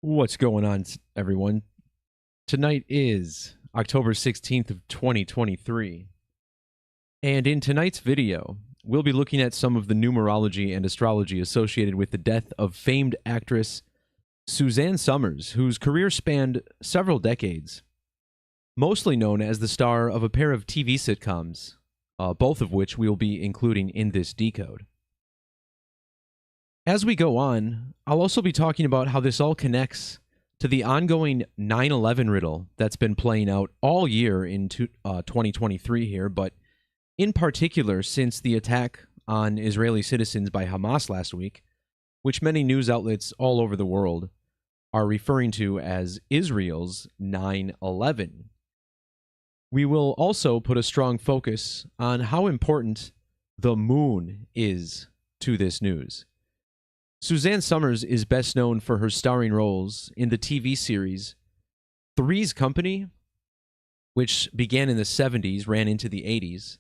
What's going on, everyone? Tonight is October 16th of 2023. And in tonight's video, we'll be looking at some of the numerology and astrology associated with the death of famed actress Suzanne Somers, whose career spanned several decades, mostly known as the star of a pair of TV sitcoms, both of which we'll be including in this decode. As we go on, I'll also be talking about how this all connects to the ongoing 9/11 riddle that's been playing out all year in 2023 here, but in particular since the attack on Israeli citizens by Hamas last week, which many news outlets all over the world are referring to as Israel's 9/11. We will also put a strong focus on how important the moon is to this news. Suzanne Somers is best known for her starring roles in the TV series Three's Company, which began in the 70s, ran into the 80s.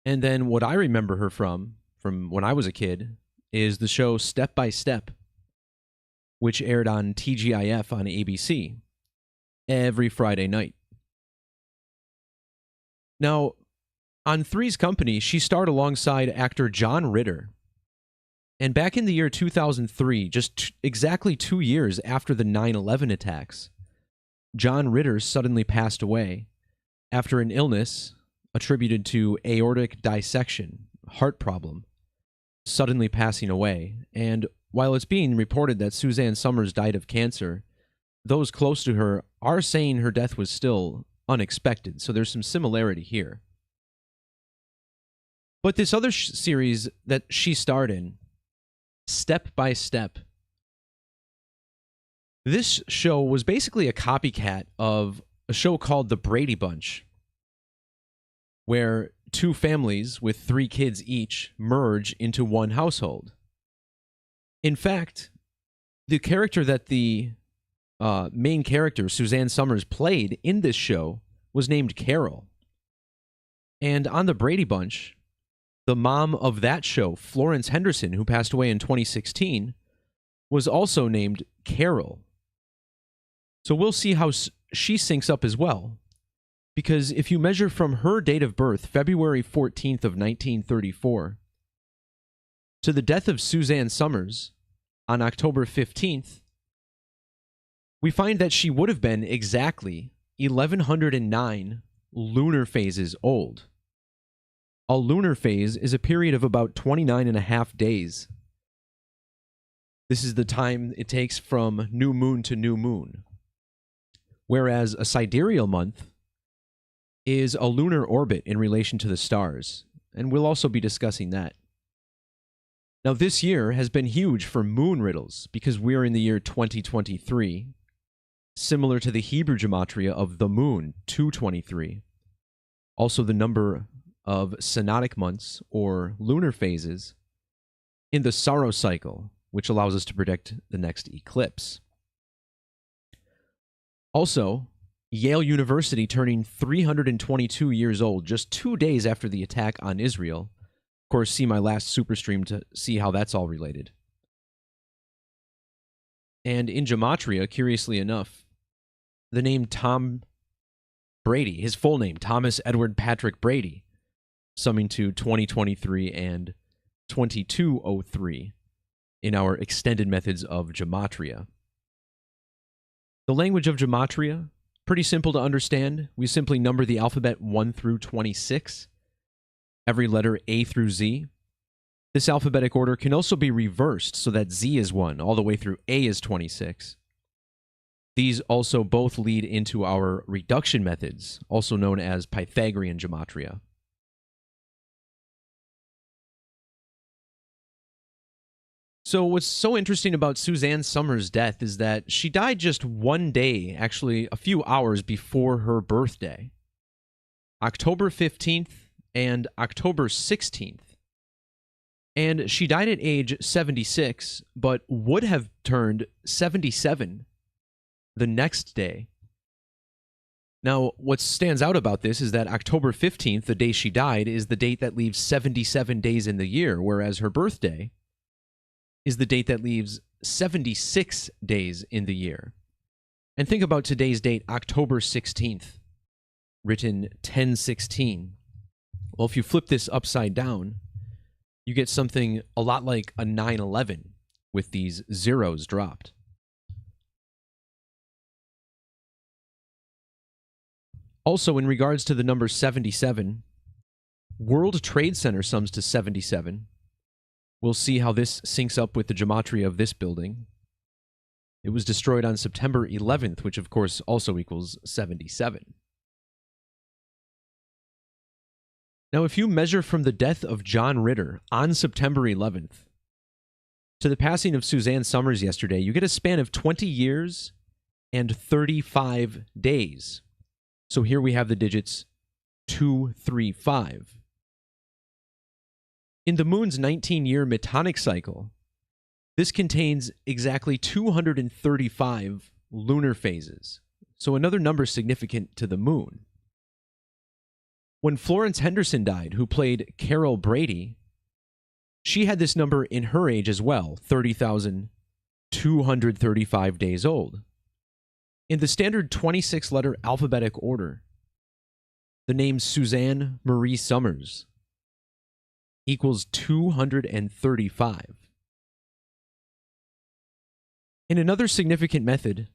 And then what I remember her from when I was a kid, is the show Step by Step, which aired on TGIF on ABC every Friday night. Now, on Three's Company, she starred alongside actor John Ritter. And back in the year 2003, just exactly 2 years after the 9/11 attacks, John Ritter suddenly passed away after an illness attributed to aortic dissection, heart problem, suddenly passing away. And while it's being reported that Suzanne Somers died of cancer, those close to her are saying her death was still unexpected, so there's some similarity here. But this other series that she starred in, Step by Step. This show was basically a copycat of a show called The Brady Bunch, where two families with 3 kids each merge into one household. In fact, the character that the main character, Suzanne Somers, played in this show was named Carol. And on The Brady Bunch, the mom of that show, Florence Henderson, who passed away in 2016, was also named Carol. So we'll see how she syncs up as well. Because if you measure from her date of birth, February 14th of 1934, to the death of Suzanne Somers on October 15th, we find that she would have been exactly 1109 lunar phases old. A lunar phase is a period of about 29 and a half days. This is the time it takes from new moon to new moon. Whereas a sidereal month is a lunar orbit in relation to the stars, and we'll also be discussing that. Now, this year has been huge for moon riddles because we're in the year 2023, similar to the Hebrew Gematria of the moon, 223. Also the number of synodic months, or lunar phases, in the Saros cycle, which allows us to predict the next eclipse. Also, Yale University turning 322 years old just 2 days after the attack on Israel. Of course, see my last super stream to see how that's all related. And in Gematria, curiously enough, the name Tom Brady, his full name, Thomas Edward Patrick Brady, summing to 2023 and 2203 in our extended methods of Gematria. The language of Gematria, pretty simple to understand. We simply number the alphabet 1 through 26, every letter A through Z. This alphabetic order can also be reversed so that Z is 1 all the way through A is 26. These also both lead into our reduction methods, also known as Pythagorean Gematria. So what's so interesting about Suzanne Somers' death is that she died just 1 day, actually a few hours before her birthday, October 15th and October 16th. And she died at age 76, but would have turned 77 the next day. Now, what stands out about this is that October 15th, the day she died, is the date that leaves 77 days in the year, whereas her birthday is the date that leaves 76 days in the year. And think about today's date, October 16th, written 1016. Well, if you flip this upside down, you get something a lot like a 9/11 with these zeros dropped. Also, in regards to the number 77, World Trade Center sums to 77. We'll see how this syncs up with the gematria of this building. It was destroyed on September 11th, which of course also equals 77. Now, if you measure from the death of John Ritter on September 11th to the passing of Suzanne Somers yesterday, you get a span of 20 years and 35 days. So here we have the digits 235. In the moon's 19-year metonic cycle, this contains exactly 235 lunar phases, so another number significant to the moon. When Florence Henderson died, who played Carol Brady, she had this number in her age as well, 30,235 days old. In the standard 26-letter alphabetic order, the name Suzanne Marie Somers equals 235. In another significant method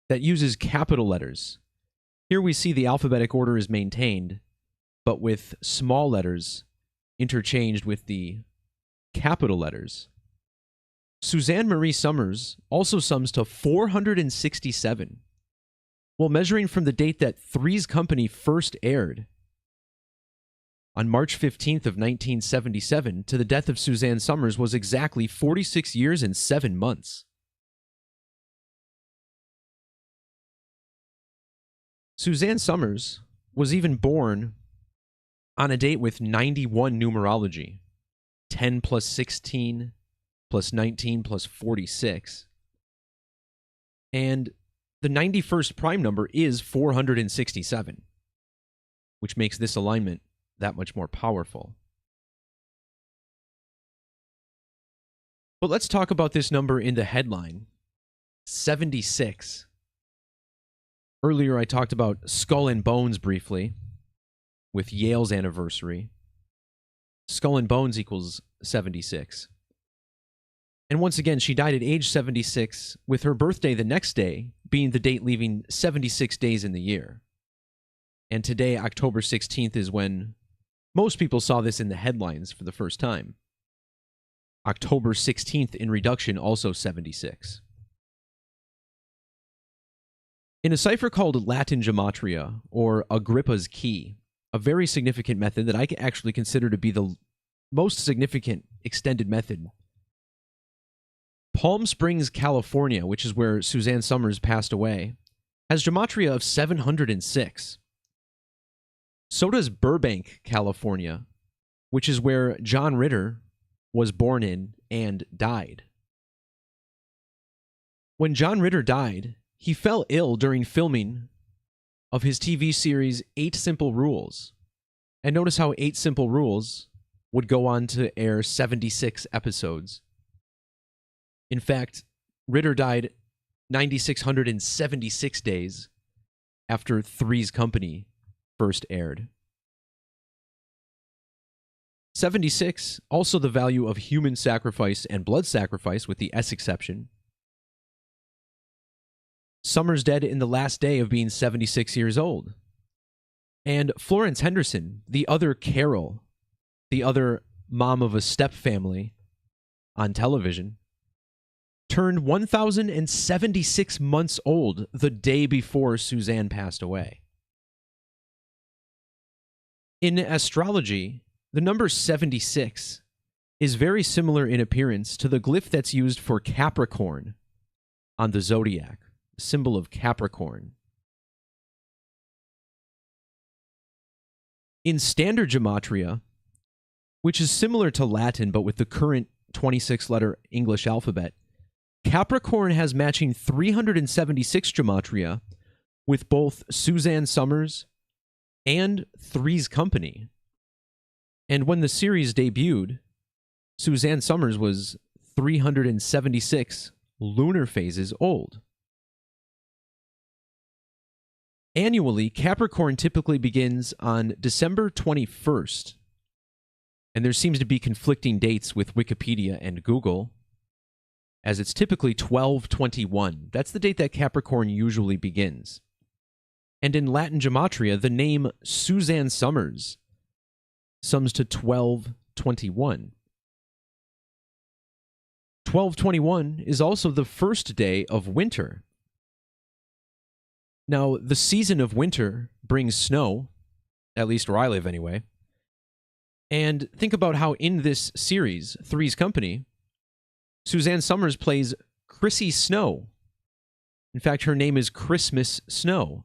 that uses capital letters, here we see the alphabetic order is maintained, but with small letters interchanged with the capital letters. Suzanne Marie Somers also sums to 467. While measuring from the date that Three's Company first aired, on March 15th of 1977, to the death of Suzanne Somers was exactly 46 years and 7 months. Suzanne Somers was even born on a date with 91 numerology, 10 plus 16 plus 19 plus 46. And the 91st prime number is 467, which makes this alignment that much more powerful. But let's talk about this number in the headline, 76. Earlier I talked about Skull and Bones briefly, with Yale's anniversary. Skull and Bones equals 76. And once again, she died at age 76, with her birthday the next day being the date leaving 76 days in the year. And today, October 16th, is when most people saw this in the headlines for the first time. October 16th in reduction, also 76. In a cipher called Latin Gematria, or Agrippa's Key, a very significant method that I actually consider to be the most significant extended method, Palm Springs, California, which is where Suzanne Somers passed away, has gematria of 706. So does Burbank, California, which is where John Ritter was born in and died. When John Ritter died, he fell ill during filming of his TV series 8 Simple Rules. And notice how 8 Simple Rules would go on to air 76 episodes. In fact, Ritter died 9,676 days after Three's Company first aired. 76, also the value of human sacrifice and blood sacrifice with the S exception. Somers dead in the last day of being 76 years old. And Florence Henderson, the other Carol, the other mom of a step family on television, turned 1,076 months old the day before Suzanne passed away. In astrology, the number 76 is very similar in appearance to the glyph that's used for Capricorn on the zodiac, symbol of Capricorn. In standard gematria, which is similar to Latin but with the current 26-letter English alphabet, Capricorn has matching 376 gematria with both Suzanne Somers and Three's Company. And when the series debuted, Suzanne Somers was 376 lunar phases old. Annually, Capricorn typically begins on December 21st, and there seems to be conflicting dates with Wikipedia and Google, as it's typically 12/21. That's the date that Capricorn usually begins. And in Latin Gematria, the name Suzanne Somers sums to 12/21. 12/21 is also the first day of winter. Now, the season of winter brings snow, at least where I live anyway. And think about how in this series, Three's Company, Suzanne Somers plays Chrissy Snow. In fact, her name is Christmas Snow,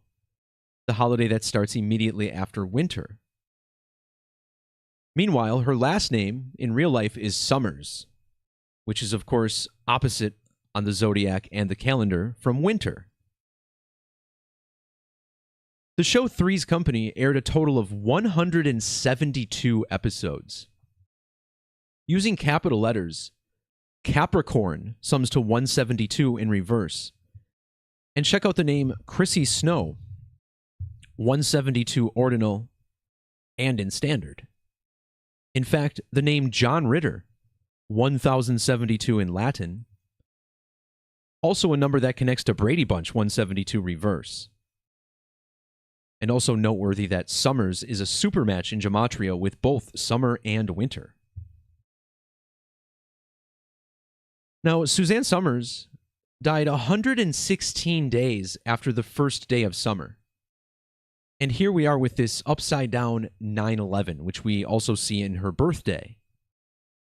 the holiday that starts immediately after winter. Meanwhile, her last name in real life is Summers, which is, of course, opposite on the zodiac and the calendar from winter. The show Three's Company aired a total of 172 episodes. Using capital letters, Capricorn sums to 172 in reverse. And check out the name Chrissy Snow, 172 ordinal and in standard. In fact, the name John Ritter, 1072 in Latin, also a number that connects to Brady Bunch, 172 reverse. And also noteworthy that Summers is a supermatch in Gematria with both summer and winter. Now, Suzanne Somers died 116 days after the first day of summer. And here we are with this upside-down 9/11, which we also see in her birthday.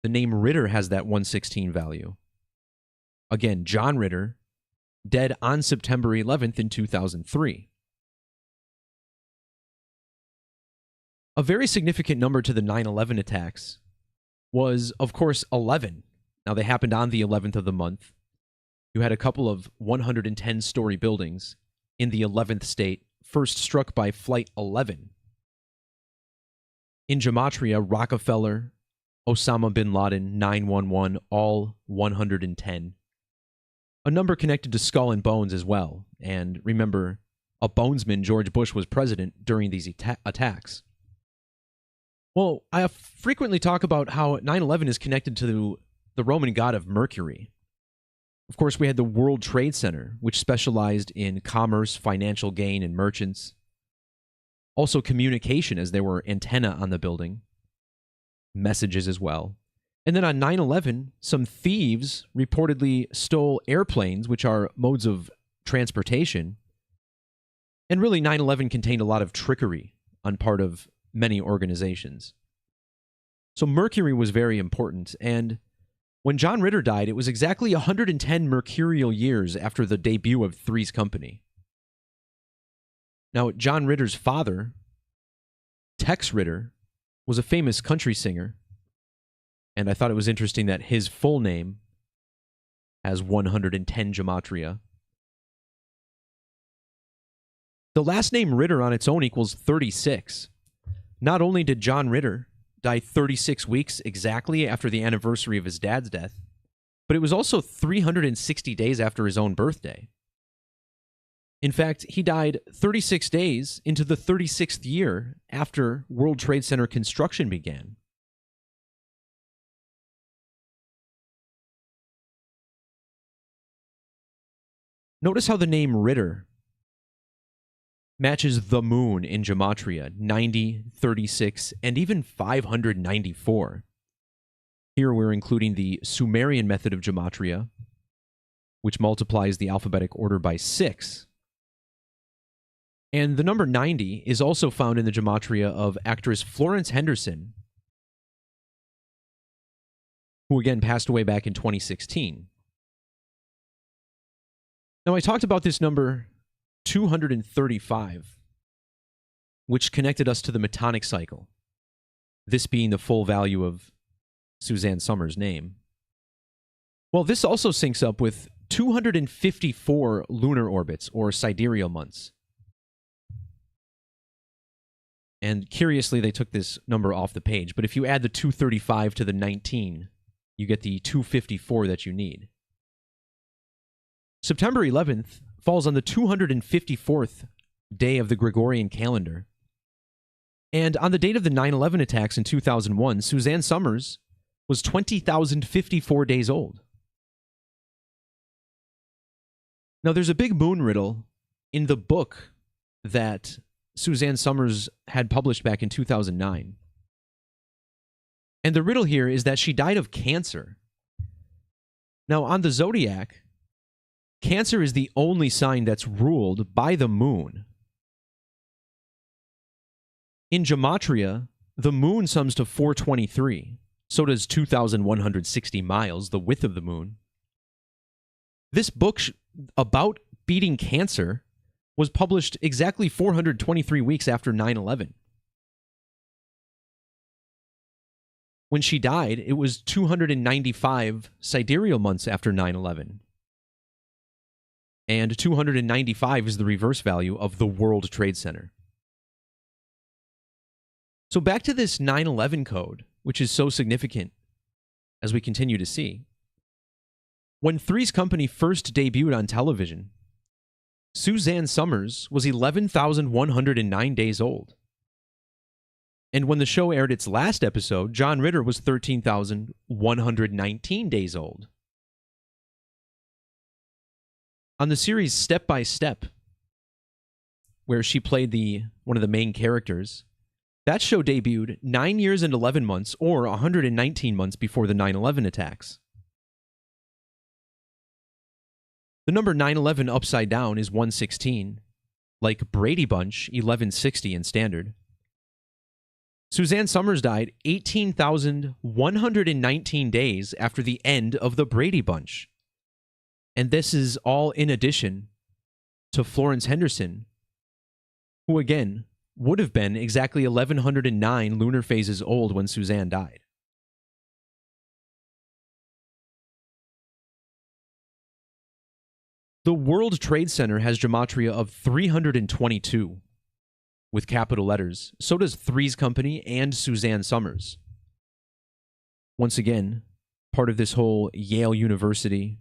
The name Ritter has that 116 value. Again, John Ritter, dead on September 11th in 2003. A very significant number to the 9/11 attacks was, of course, 11. Now, they happened on the 11th of the month. You had a couple of 110-story buildings in the 11th state, first struck by Flight 11. In Gematria, Rockefeller, Osama bin Laden, 9/11, all 110. A number connected to Skull and Bones as well. And remember, a bonesman, George Bush, was president during these attacks. Well, I frequently talk about how 9/11 is connected to the Roman god of Mercury. Of course, we had the World Trade Center, which specialized in commerce, financial gain, and merchants. Also communication, as there were antennae on the building. Messages as well. And then on 9/11, some thieves reportedly stole airplanes, which are modes of transportation. And really, 9/11 contained a lot of trickery on part of many organizations. So Mercury was very important, and when John Ritter died, it was exactly 110 mercurial years after the debut of Three's Company. Now, John Ritter's father, Tex Ritter, was a famous country singer, and I thought it was interesting that his full name has 110 Gematria. The last name Ritter on its own equals 36. Not only did John Ritter die 36 weeks exactly after the anniversary of his dad's death, but it was also 360 days after his own birthday. In fact, he died 36 days into the 36th year after World Trade Center construction began. Notice how the name Ritter matches the moon in Gematria, 90, 36, and even 594. Here we're including the Sumerian method of Gematria, which multiplies the alphabetic order by 6. And the number 90 is also found in the Gematria of actress Florence Henderson, who again passed away back in 2016. Now, I talked about this number 235, which connected us to the Metonic cycle, this being the full value of Suzanne Somers' name. Well, this also syncs up with 254 lunar orbits, or sidereal months. And curiously, they took this number off the page, but if you add the 235 to the 19, you get the 254 that you need. September 11th falls on the 254th day of the Gregorian calendar. And on the date of the 9/11 attacks in 2001, Suzanne Somers was 20,054 days old. Now, there's a big moon riddle in the book that Suzanne Somers had published back in 2009. And the riddle here is that she died of cancer. Now, on the zodiac, Cancer is the only sign that's ruled by the moon. In Gematria, the moon sums to 423. So does 2,160 miles, the width of the moon. This book about beating cancer was published exactly 423 weeks after 9/11. When she died, it was 295 sidereal months after 9/11. And 295 is the reverse value of the World Trade Center. So back to this 9/11 code, which is so significant as we continue to see. When Three's Company first debuted on television, Suzanne Somers was 11,109 days old. And when the show aired its last episode, John Ritter was 13,119 days old. On the series Step by Step, where she played one of the main characters, that show debuted 9 years and 11 months, or 119 months before the 9/11 attacks. The number 911 upside down is 116, like Brady Bunch 1160 in standard. Suzanne Somers died 18,119 days after the end of the Brady Bunch. And this is all in addition to Florence Henderson, who again would have been exactly 1,109 lunar phases old when Suzanne died. The World Trade Center has gematria of 322 with capital letters. So does Three's Company and Suzanne Somers. Once again, part of this whole Yale University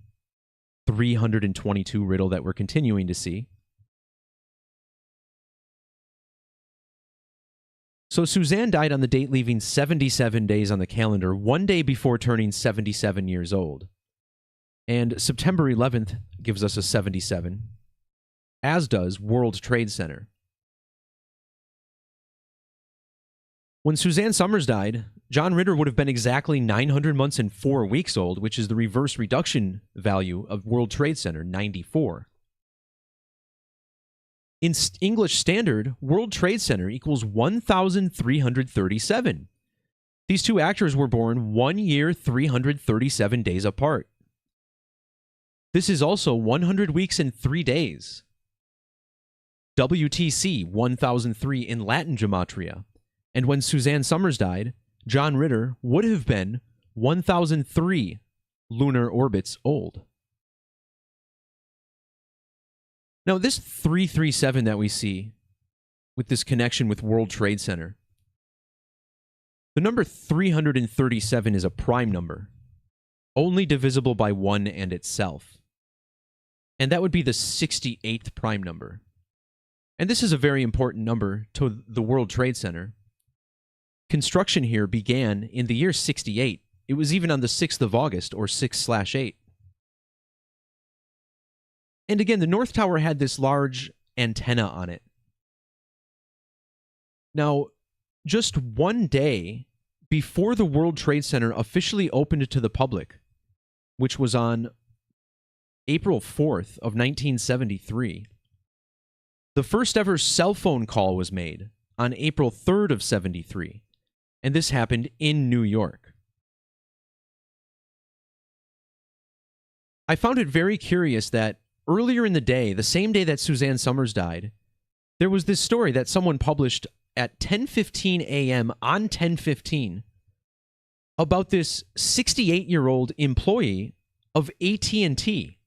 322 riddle that we're continuing to see. So Suzanne died on the date leaving 77 days on the calendar, one day before turning 77 years old. And September 11th gives us a 77, as does World Trade Center. When Suzanne Somers died, John Ritter would have been exactly 900 months and 4 weeks old, which is the reverse reduction value of World Trade Center, 94. In English Standard, World Trade Center equals 1,337. These two actors were born 1 year, 337 days apart. This is also 100 weeks and 3 days. WTC 1003 in Latin Gematria. And when Suzanne Somers died, John Ritter would have been 1,003 lunar orbits old. Now, this 337 that we see with this connection with World Trade Center, the number 337 is a prime number, only divisible by 1 and itself. And that would be the 68th prime number. And this is a very important number to the World Trade Center. Construction here began in the year 68. It was even on the 6th of August, or 6/8. And again, the North Tower had this large antenna on it. Now, just one day before the World Trade Center officially opened to the public, which was on April 4th of 1973, the first ever cell phone call was made on April 3rd of 73, and this happened in New York. I found it very curious that earlier in the day, the same day that Suzanne Somers died, there was this story that someone published at 10:15 a.m. on 10/15 about this 68-year-old employee of AT&T.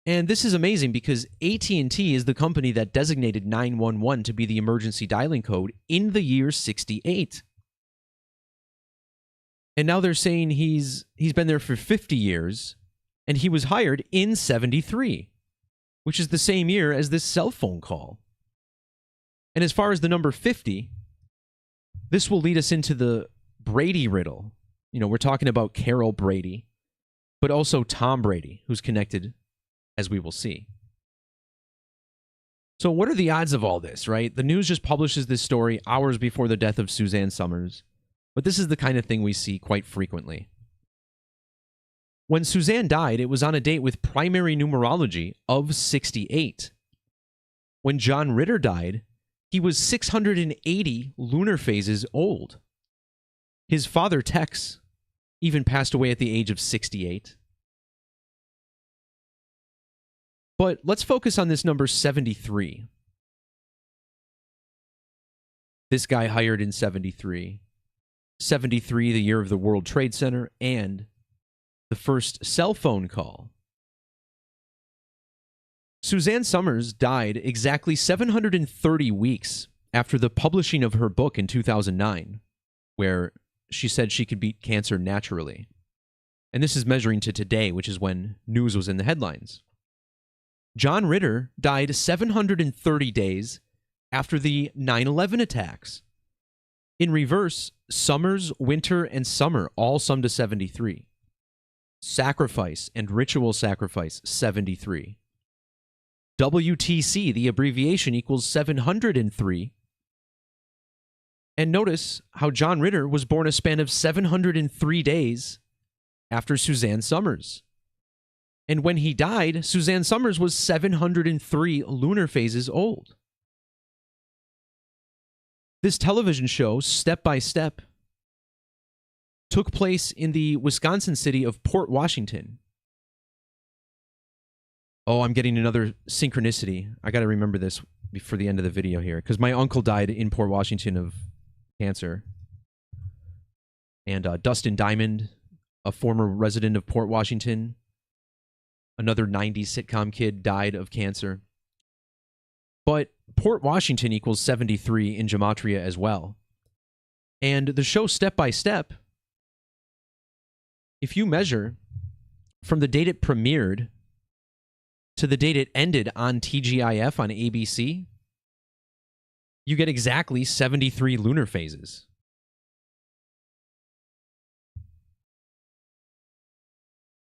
And this is amazing because AT&T is the company that designated 911 to be the emergency dialing code in the year 68. And now they're saying he's been there for 50 years, and he was hired in 73, which is the same year as this cell phone call. And as far as the number 50, this will lead us into the Brady riddle. You know, we're talking about Carol Brady, but also Tom Brady, who's connected, as we will see. So what are the odds of all this, right? The news just publishes this story hours before the death of Suzanne Somers, but this is the kind of thing we see quite frequently. When Suzanne died, it was on a date with primary numerology of 68. When John Ritter died, he was 680 lunar phases old. His father, Tex, even passed away at the age of 68. But let's focus on this number 73. This guy hired in 73. 73, the year of the World Trade Center, and the first cell phone call. Suzanne Somers died exactly 730 weeks after the publishing of her book in 2009, where she said she could beat cancer naturally. And this is measuring to today, which is when news was in the headlines. John Ritter died 730 days after the 9/11 attacks. In reverse, Somers, Winter, and Summer all sum to 73. Sacrifice and ritual sacrifice, 73. WTC, the abbreviation, equals 703. And notice how John Ritter was born a span of 703 days after Suzanne Somers. And when he died, Suzanne Somers was 703 lunar phases old. This television show, Step by Step, took place in the Wisconsin city of Port Washington. Oh, I'm getting another synchronicity. I got to remember this before the end of the video here, because my uncle died in Port Washington of cancer. And Dustin Diamond, a former resident of Port Washington, another 90s sitcom kid, died of cancer. But Port Washington equals 73 in Gematria as well. And the show Step by Step, if you measure from the date it premiered to the date it ended on TGIF on ABC, you get exactly 73 lunar phases.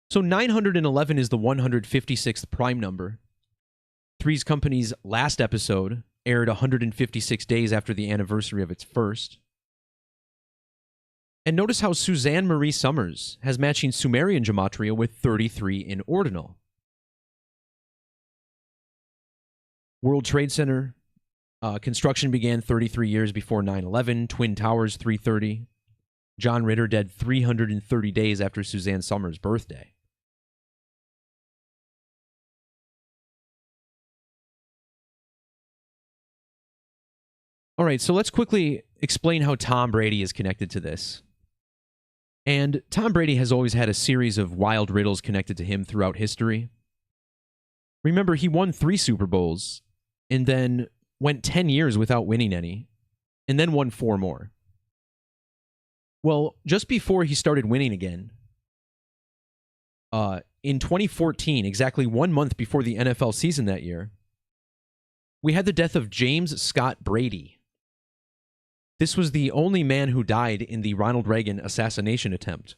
So 911 is the 156th prime number. Three's Company's last episode aired 156 days after the anniversary of its first. And notice how Suzanne Marie Somers has matching Sumerian Gematria with 33 in ordinal. World Trade Center construction began 33 years before 9/11. Twin Towers, 330. John Ritter dead 330 days after Suzanne Somers' birthday. All right, so let's quickly explain how Tom Brady is connected to this. And Tom Brady has always had a series of wild riddles connected to him throughout history. Remember, he won 3 Super Bowls and then went 10 years without winning any, and then won 4 more. Well, just before he started winning again, in 2014, exactly 1 month before the NFL season that year, we had the death of James Scott Brady. This was the only man who died in the Ronald Reagan assassination attempt,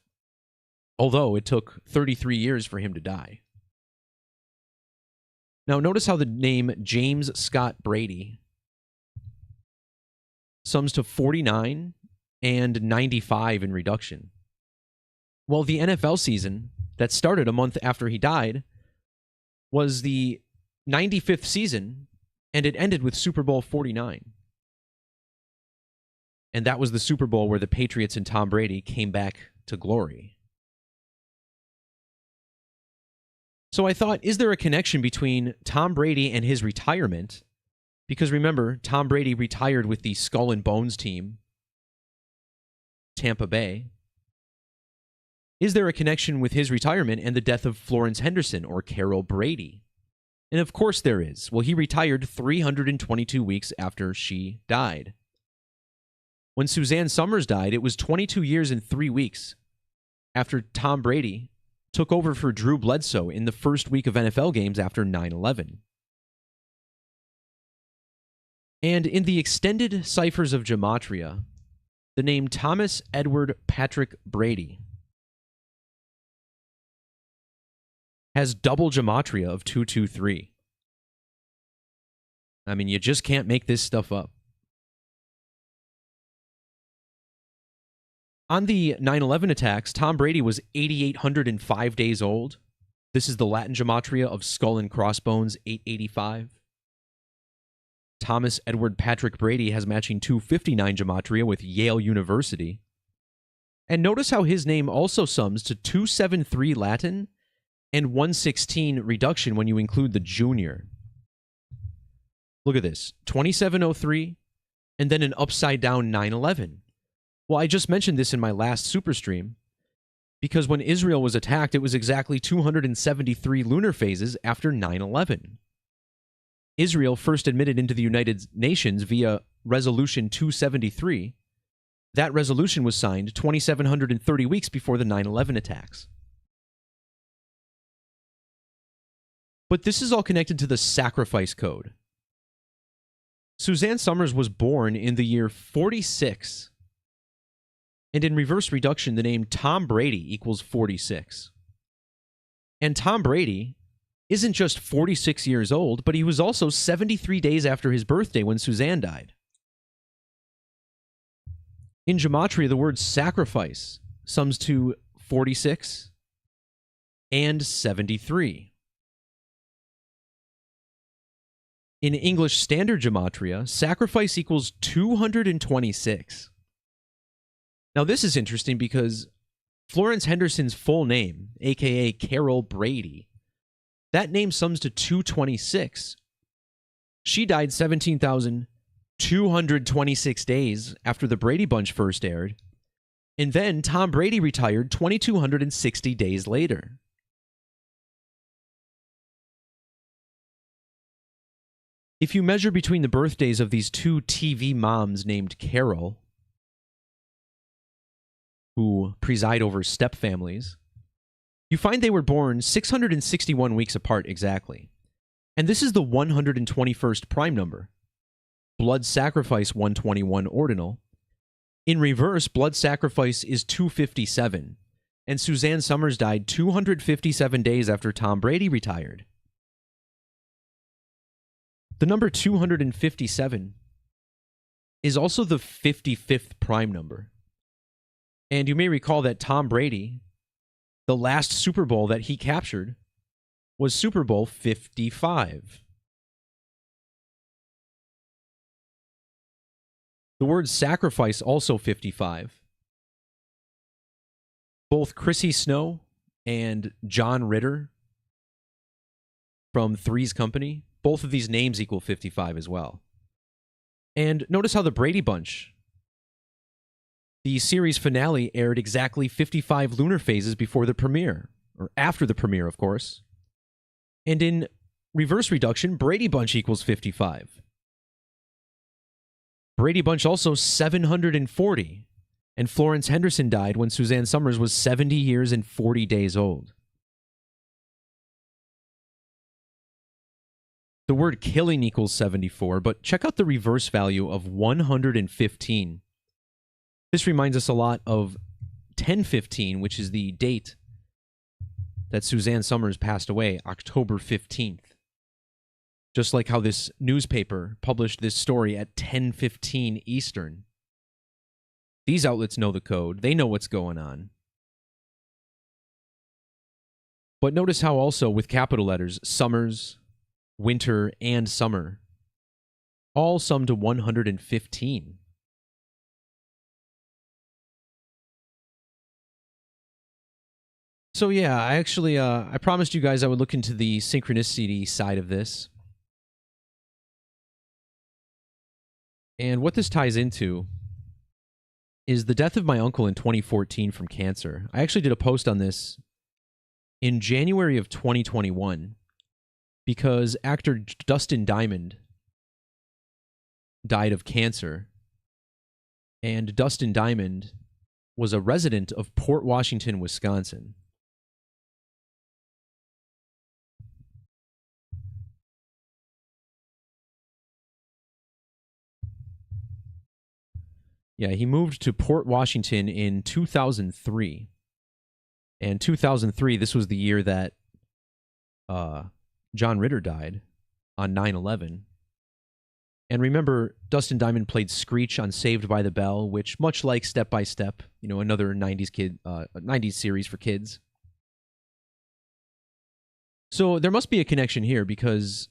although it took 33 years for him to die. Now, notice how the name James Scott Brady sums to 49 and 95 in reduction. Well, the NFL season that started a month after he died was the 95th season, and it ended with Super Bowl 49. And that was the Super Bowl where the Patriots and Tom Brady came back to glory. So I thought, is there a connection between Tom Brady and his retirement? Because remember, Tom Brady retired with the Skull and Bones team, Tampa Bay. Is there a connection with his retirement and the death of Florence Henderson or Carol Brady? And of course there is. Well, he retired 322 weeks after she died. When Suzanne Somers died, it was 22 years and 3 weeks after Tom Brady took over for Drew Bledsoe in the first week of NFL games after 9/11. And in the extended ciphers of Gematria, the name Thomas Edward Patrick Brady has double Gematria of 223. I mean, you just can't make this stuff up. On the 9/11 attacks, Tom Brady was 8,805 days old. This is the Latin Gematria of skull and crossbones, 885. Thomas Edward Patrick Brady has matching 259 Gematria with Yale University. And notice how his name also sums to 273 Latin and 116 reduction when you include the junior. Look at this, 2703, and then an upside-down 9/11. Well, I just mentioned this in my last super stream, because when Israel was attacked, it was exactly 273 lunar phases after 9/11. Israel first admitted into the United Nations via Resolution 273. That resolution was signed 2,730 weeks before the 9/11 attacks. But this is all connected to the sacrifice code. Suzanne Somers was born in the year 46. And in reverse reduction, the name Tom Brady equals 46. And Tom Brady isn't just 46 years old, but he was also 73 days after his birthday when Suzanne died. In Gematria, the word sacrifice sums to 46 and 73. In English Standard Gematria, sacrifice equals 226. Now, this is interesting because Florence Henderson's full name, a.k.a. Carol Brady, that name sums to 226. She died 17,226 days after the Brady Bunch first aired, and then Tom Brady retired 2,260 days later. If you measure between the birthdays of these two TV moms named Carol, who preside over step families, you find they were born 661 weeks apart exactly. And this is the 121st prime number. Blood sacrifice 121 ordinal. In reverse, blood sacrifice is 257. And Suzanne Somers died 257 days after Tom Brady retired. The number 257 is also the 55th prime number. And you may recall that Tom Brady, the last Super Bowl that he captured, was Super Bowl 55. The word sacrifice also 55. Both Chrissy Snow and John Ritter from Three's Company, both of these names equal 55 as well. And notice how the Brady Bunch, the series finale, aired exactly 55 lunar phases before the premiere, or after the premiere, of course. And in reverse reduction, Brady Bunch equals 55. Brady Bunch also 740, and Florence Henderson died when Suzanne Somers was 70 years and 40 days old. The word killing equals 74, but check out the reverse value of 115. This reminds us a lot of 1015, which is the date that Suzanne Somers passed away, October 15th. Just like how this newspaper published this story at 10:15 Eastern. These outlets know the code. They know what's going on. But notice how also with capital letters, Summers, Winter, and Summer all sum to 115. So yeah, I promised you guys I would look into the synchronicity side of this. And what this ties into is the death of my uncle in 2014 from cancer. I actually did a post on this in January of 2021 because actor Dustin Diamond died of cancer. And Dustin Diamond was a resident of Port Washington, Wisconsin. Yeah, he moved to Port Washington in 2003. And 2003, this was the year that John Ritter died on 9/11. And remember, Dustin Diamond played Screech on Saved by the Bell, which, much like Step by Step, you know, another 90s series for kids. So there must be a connection here because,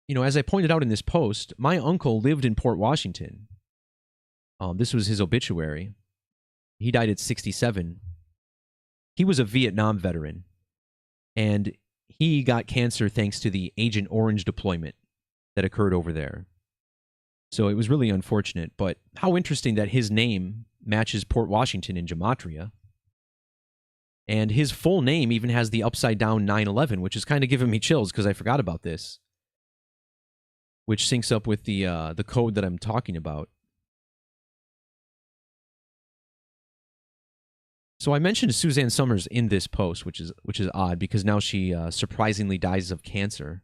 you know, as I pointed out in this post, my uncle lived in Port Washington. This was his obituary. He died at 67. He was a Vietnam veteran, and he got cancer thanks to the Agent Orange deployment that occurred over there. So it was really unfortunate, but how interesting that his name matches Port Washington in Gematria. And his full name even has the upside-down 9/11, which is kind of giving me chills because I forgot about this, which syncs up with the code that I'm talking about. So I mentioned Suzanne Somers in this post, which is odd because now she surprisingly dies of cancer.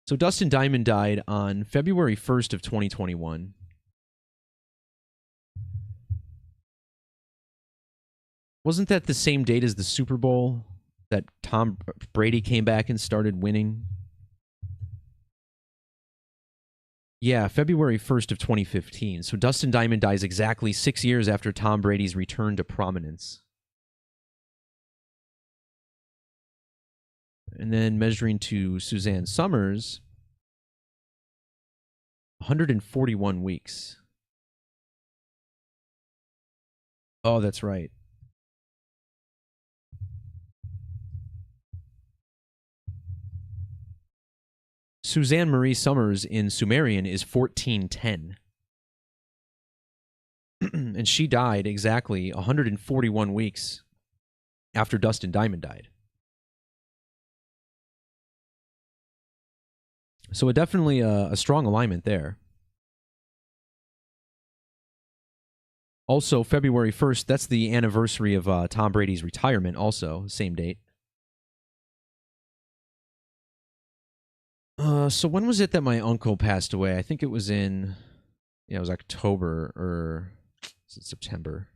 So Dustin Diamond died on February 1st of 2021. Wasn't that the same date as the Super Bowl that Tom Brady came back and started winning? Yeah, February 1st of 2015. So Dustin Diamond dies exactly 6 years after Tom Brady's return to prominence. And then measuring to Suzanne Somers, 141 weeks. Oh, that's right. Suzanne Marie Somers in Sumerian is 1410. And she died exactly 141 weeks after Dustin Diamond died. So definitely a strong alignment there. Also, February 1st, that's the anniversary of Tom Brady's retirement, also, same date. So when was it that my uncle passed away? I think it was in, it was October or was it September?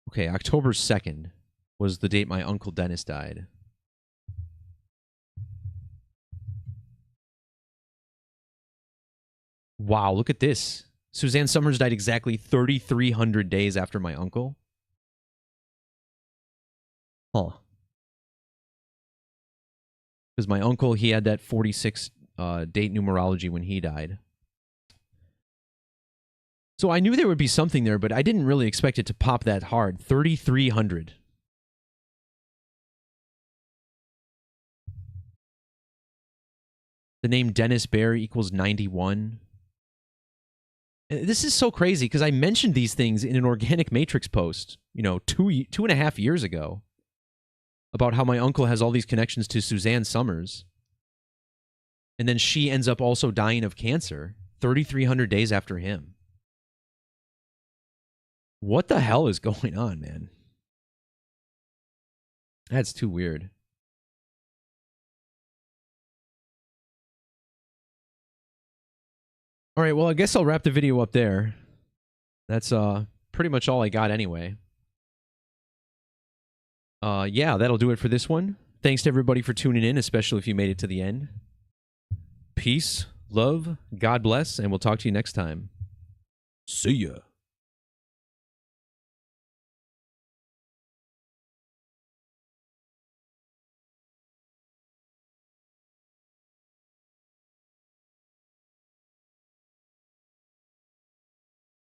Okay, October 2nd was the date my Uncle Dennis died. Wow, look at this. Suzanne Somers died exactly 3,300 days after my uncle. Huh. Because my uncle, he had that 46 date numerology when he died. So I knew there would be something there, but I didn't really expect it to pop that hard. 3,300. The name Dennis Bear equals 91. This is so crazy because I mentioned these things in an Organic Matrix post, you know, 2.5 years ago, about how my uncle has all these connections to Suzanne Somers. And then she ends up also dying of cancer 3,300 days after him. What the hell is going on, man? That's too weird. All right, well, I guess I'll wrap the video up there. That's pretty much all I got anyway. Yeah, that'll do it for this one. Thanks to everybody for tuning in, especially if you made it to the end. Peace, love, God bless, and we'll talk to you next time. See ya.